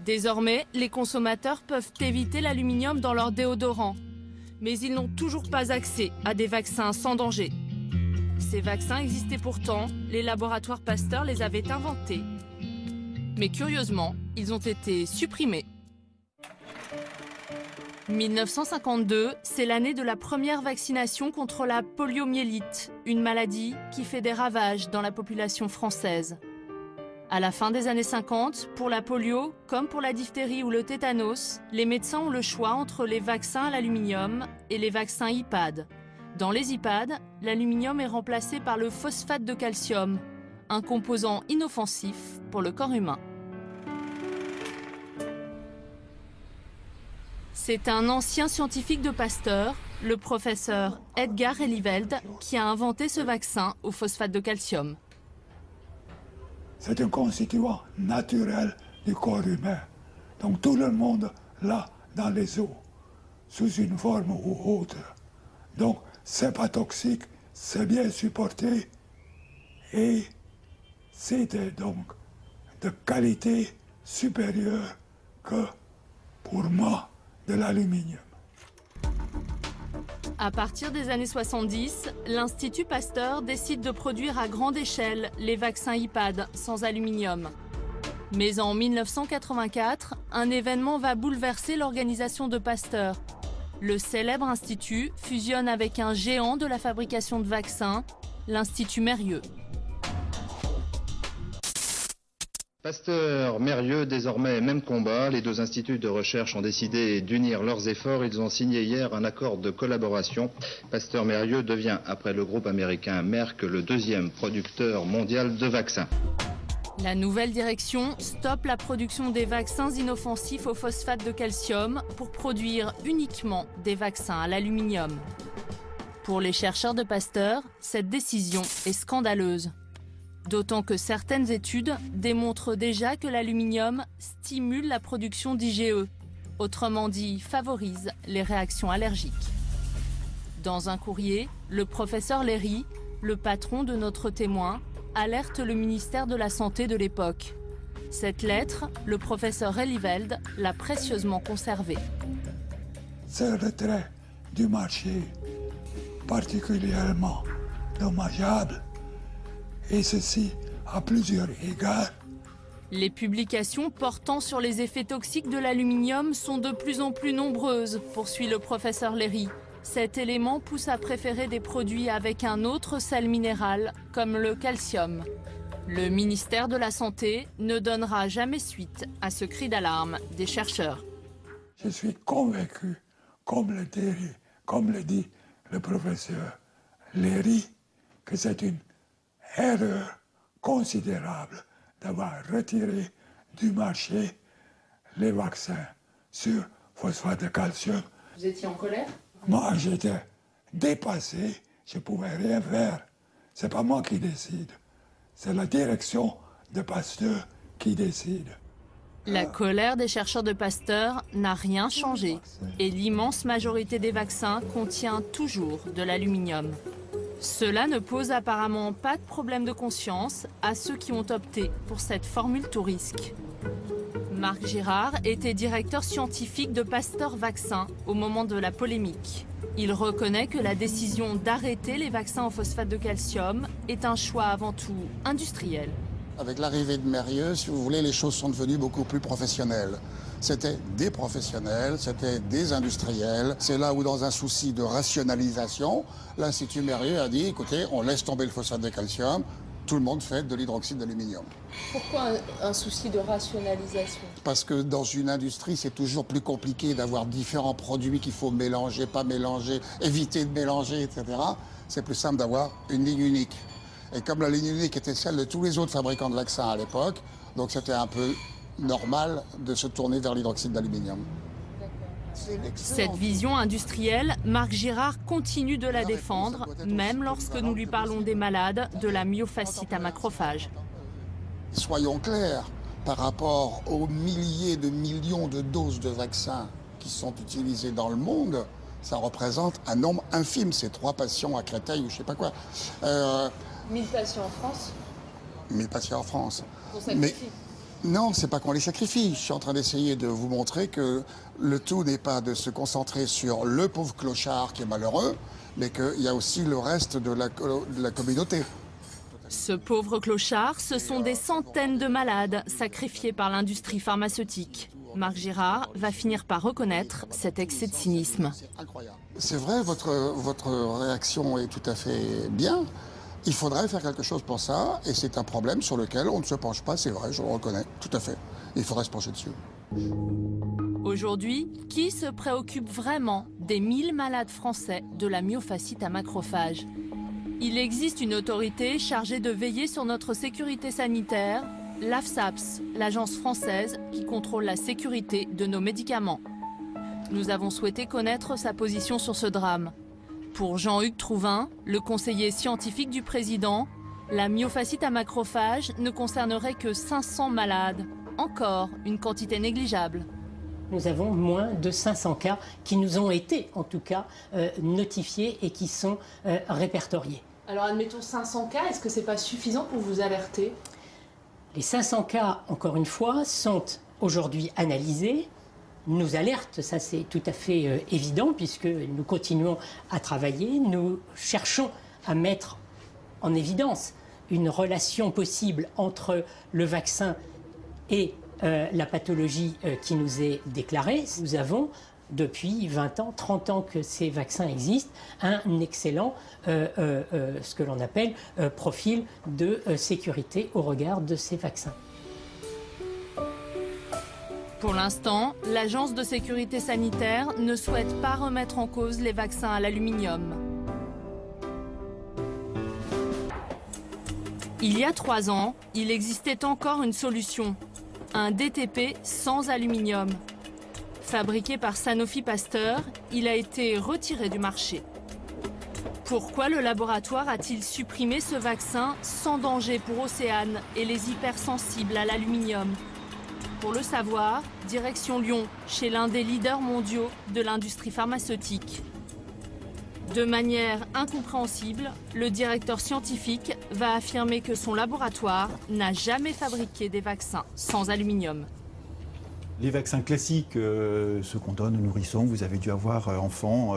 Désormais, les consommateurs peuvent éviter l'aluminium dans leur déodorant. Mais ils n'ont toujours pas accès à des vaccins sans danger. Ces vaccins existaient pourtant, les laboratoires Pasteur les avaient inventés. Mais curieusement, ils ont été supprimés. 1952, c'est l'année de la première vaccination contre la poliomyélite, une maladie qui fait des ravages dans la population française. À la fin des années 50, pour la polio, comme pour la diphtérie ou le tétanos, les médecins ont le choix entre les vaccins à l'aluminium et les vaccins IPAD. Dans les IPAD, l'aluminium est remplacé par le phosphate de calcium, un composant inoffensif pour le corps humain. C'est un ancien scientifique de Pasteur, le professeur Edgar Eliveld, qui a inventé ce vaccin au phosphate de calcium. C'est un constituant naturel du corps humain. Donc tout le monde l'a dans les os, sous une forme ou autre. Donc c'est pas toxique, c'est bien supporté et c'était donc de qualité supérieure que, pour moi, de l'aluminium. À partir des années 70, l'Institut Pasteur décide de produire à grande échelle les vaccins IPAD sans aluminium. Mais en 1984, un événement va bouleverser l'organisation de Pasteur. Le célèbre institut fusionne avec un géant de la fabrication de vaccins, l'Institut Mérieux. Pasteur, Mérieux, désormais même combat. Les deux instituts de recherche ont décidé d'unir leurs efforts. Ils ont signé hier un accord de collaboration. Pasteur Mérieux devient, après le groupe américain Merck, le deuxième producteur mondial de vaccins. La nouvelle direction stoppe la production des vaccins inoffensifs au phosphate de calcium pour produire uniquement des vaccins à l'aluminium. Pour les chercheurs de Pasteur, cette décision est scandaleuse. D'autant que certaines études démontrent déjà que l'aluminium stimule la production d'IgE, autrement dit favorise les réactions allergiques. Dans un courrier, le professeur Léry, le patron de notre témoin, alerte le ministère de la Santé de l'époque. Cette lettre, le professeur Eliveld l'a précieusement conservée. Ce retrait du marché particulièrement dommageable, et ceci à plusieurs égards. Les publications portant sur les effets toxiques de l'aluminium sont de plus en plus nombreuses, poursuit le professeur Léry. Cet élément pousse à préférer des produits avec un autre sel minéral, comme le calcium. Le ministère de la Santé ne donnera jamais suite à ce cri d'alarme des chercheurs. Je suis convaincu, comme le dit le professeur Léry, que c'est une erreur considérable d'avoir retiré du marché les vaccins sur phosphate de calcium. Vous étiez en colère ? Moi, j'étais dépassé, je ne pouvais rien faire. C'est pas moi qui décide, c'est la direction de Pasteur qui décide. La colère des chercheurs de Pasteur n'a rien changé et l'immense majorité des vaccins contient toujours de l'aluminium. Cela ne pose apparemment pas de problème de conscience à ceux qui ont opté pour cette formule tout risque. Marc Girard était directeur scientifique de Pasteur Vaccins au moment de la polémique. Il reconnaît que la décision d'arrêter les vaccins au phosphate de calcium est un choix avant tout industriel. Avec l'arrivée de Mérieux, si vous voulez, les choses sont devenues beaucoup plus professionnelles. C'était des professionnels, c'était des industriels. C'est là où, dans un souci de rationalisation, l'Institut Mérieux a dit, écoutez, on laisse tomber le phosphate de calcium, tout le monde fait de l'hydroxyde d'aluminium. Pourquoi un souci de rationalisation ? Parce que dans une industrie, c'est toujours plus compliqué d'avoir différents produits qu'il faut mélanger, pas mélanger, éviter de mélanger, etc. C'est plus simple d'avoir une ligne unique. Et comme la ligne unique était celle de tous les autres fabricants de vaccins à l'époque, donc c'était un peu normal de se tourner vers l'hydroxyde d'aluminium. Cette vision industrielle, Marc Girard continue de la défendre, même lorsque nous lui parlons des malades de la myofasciite à macrophages. Soyons clairs, par rapport aux milliers de millions de doses de vaccins qui sont utilisées dans le monde, ça représente un nombre infime. C'est 3 patients à Créteil ou je sais pas quoi. 1000 patients en France ? 1000 patients en France. On sacrifie. Non, c'est pas qu'on les sacrifie. Je suis en train d'essayer de vous montrer que le tout n'est pas de se concentrer sur le pauvre clochard qui est malheureux, mais qu'il y a aussi le reste de la communauté. Ce pauvre clochard, ce sont des centaines de malades sacrifiés par l'industrie pharmaceutique. Marc Girard va finir par reconnaître cet excès de cynisme. C'est vrai, votre réaction est tout à fait bien. Il faudrait faire quelque chose pour ça, et c'est un problème sur lequel on ne se penche pas, c'est vrai, je le reconnais, tout à fait. Il faudrait se pencher dessus. Aujourd'hui, qui se préoccupe vraiment des 1000 malades français de la myofasciite à macrophages? Il existe une autorité chargée de veiller sur notre sécurité sanitaire, l'AFSAPS, l'agence française qui contrôle la sécurité de nos médicaments. Nous avons souhaité connaître sa position sur ce drame. Pour Jean-Hugues Trouvin, le conseiller scientifique du président, la myofasciite à macrophages ne concernerait que 500 malades. Encore une quantité négligeable. Nous avons moins de 500 cas qui nous ont été, en tout cas, notifiés et qui sont répertoriés. Alors admettons 500 cas, est-ce que c'est pas suffisant pour vous alerter? Les 500 cas, encore une fois, sont aujourd'hui analysés, nous alertent, ça c'est tout à fait évident, puisque nous continuons à travailler, nous cherchons à mettre en évidence une relation possible entre le vaccin et la pathologie qui nous est déclarée. Nous avons, depuis 20 ans, 30 ans que ces vaccins existent, un excellent, ce que l'on appelle, profil de sécurité au regard de ces vaccins. Pour l'instant, l'Agence de sécurité sanitaire ne souhaite pas remettre en cause les vaccins à l'aluminium. Il y a 3 ans, il existait encore une solution, un DTP sans aluminium. Fabriqué par Sanofi Pasteur, il a été retiré du marché. Pourquoi le laboratoire a-t-il supprimé ce vaccin sans danger pour Océane et les hypersensibles à l'aluminium? Pour le savoir, direction Lyon, chez l'un des leaders mondiaux de l'industrie pharmaceutique. De manière incompréhensible, le directeur scientifique va affirmer que son laboratoire n'a jamais fabriqué des vaccins sans aluminium. Les vaccins classiques, ceux qu'on donne aux nourrissons, vous avez dû avoir enfants,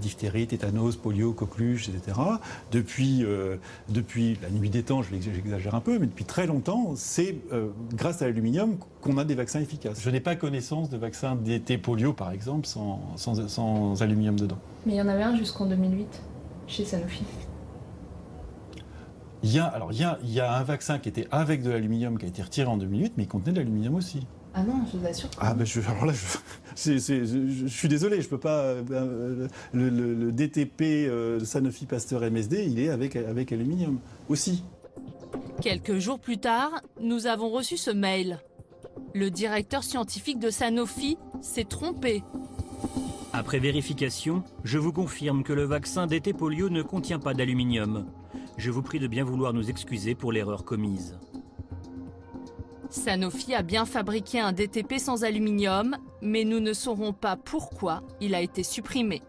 diphtérie, tétanos, polio, coqueluche, etc. Depuis la nuit des temps, j'exagère un peu, mais depuis très longtemps, c'est grâce à l'aluminium qu'on a des vaccins efficaces. Je n'ai pas connaissance de vaccins d'été polio, par exemple, sans aluminium dedans. Mais il y en avait un jusqu'en 2008, chez Sanofi. Il y a un vaccin qui était avec de l'aluminium qui a été retiré en 2008, mais il contenait de l'aluminium aussi. Ah non, je vous assure. Ah ben alors là, je suis désolé, je peux pas. Le DTP Sanofi Pasteur MSD, il est avec aluminium aussi. Quelques jours plus tard, nous avons reçu ce mail. Le directeur scientifique de Sanofi s'est trompé. Après vérification, je vous confirme que le vaccin DT polio ne contient pas d'aluminium. Je vous prie de bien vouloir nous excuser pour l'erreur commise. Sanofi a bien fabriqué un DTP sans aluminium, mais nous ne saurons pas pourquoi il a été supprimé.